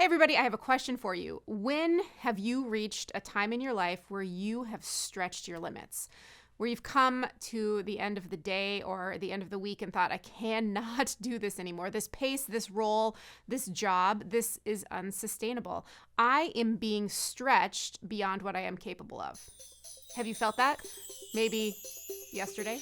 everybody, I have a question for you. When have you reached a time in your life where you have stretched your limits? Where you've come to the end of the day or the end of the week and thought, I cannot do this anymore. This pace, this role, this job, this is unsustainable. I am being stretched beyond what I am capable of. Have you felt that? Maybe yesterday?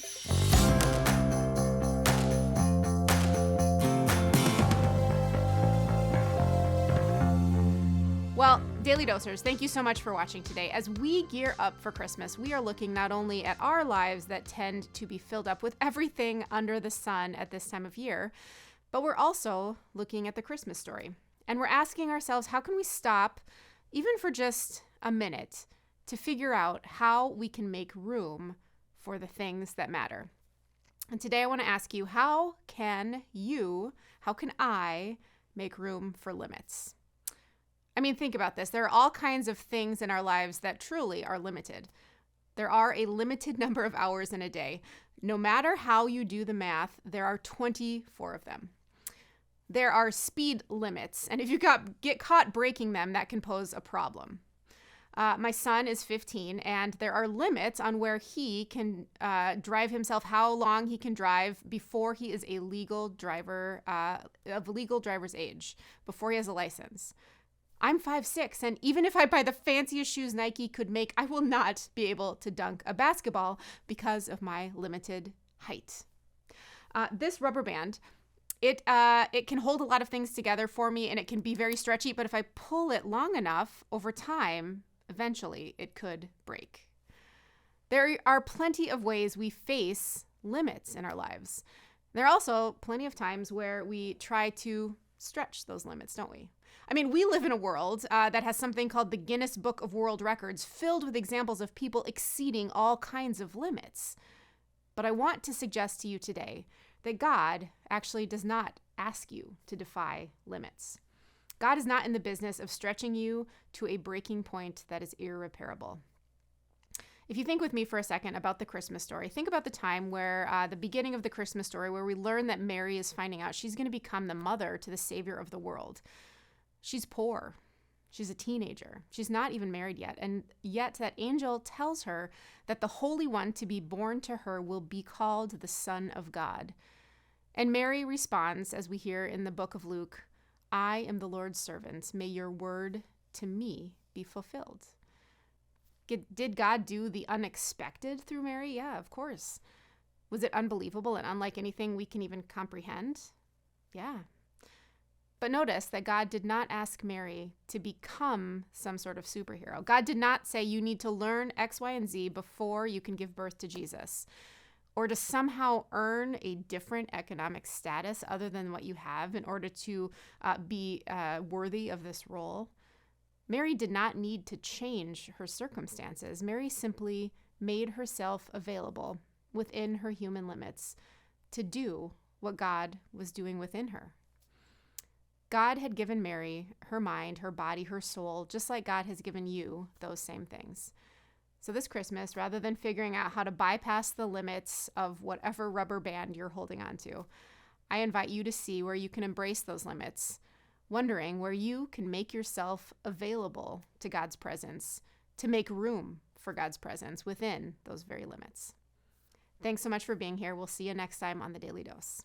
Well, Daily Dosers, thank you so much for watching today. As we gear up for Christmas, we are looking not only at our lives that tend to be filled up with everything under the sun at this time of year, but we're also looking at the Christmas story. And we're asking ourselves, how can we stop, even for just a minute, to figure out how we can make room for the things that matter? And today I want to ask you, how can I make room for limits? I mean, think about this. There are all kinds of things in our lives that truly are limited. There are a limited number of hours in a day. No matter how you do the math, there are 24 of them. There are speed limits, and if you get caught breaking them, that can pose a problem. My son is 15, and there are limits on where he can drive himself, how long he can drive before he is a legal driver, of legal driver's age, before he has a license. I'm 5'6", and even if I buy the fanciest shoes Nike could make, I will not be able to dunk a basketball because of my limited height. This rubber band, it can hold a lot of things together for me, and it can be very stretchy, but if I pull it long enough, over time, eventually it could break. There are plenty of ways we face limits in our lives. There are also plenty of times where we try to stretch those limits, don't we? I mean, we live in a world that has something called the Guinness Book of World Records, filled with examples of people exceeding all kinds of limits. But I want to suggest to you today that God actually does not ask you to defy limits. God is not in the business of stretching you to a breaking point that is irreparable. If you think with me for a second about the Christmas story, think about the time where the beginning of the Christmas story, where we learn that Mary is finding out she's going to become the mother to the Savior of the world. She's poor. She's a teenager. She's not even married yet. And yet that angel tells her that the Holy One to be born to her will be called the Son of God. And Mary responds, as we hear in the book of Luke, I am the Lord's servant. May your word to me be fulfilled. Did God do the unexpected through Mary? Yeah, of course. Was it unbelievable and unlike anything we can even comprehend? Yeah. But notice that God did not ask Mary to become some sort of superhero. God did not say you need to learn X, Y, and Z before you can give birth to Jesus, or to somehow earn a different economic status other than what you have in order to be worthy of this role. Mary did not need to change her circumstances. Mary simply made herself available within her human limits to do what God was doing within her. God had given Mary her mind, her body, her soul, just like God has given you those same things. So this Christmas, rather than figuring out how to bypass the limits of whatever rubber band you're holding on to, I invite you to see where you can embrace those limits, wondering where you can make yourself available to God's presence, to make room for God's presence within those very limits. Thanks so much for being here. We'll see you next time on The Daily Dose.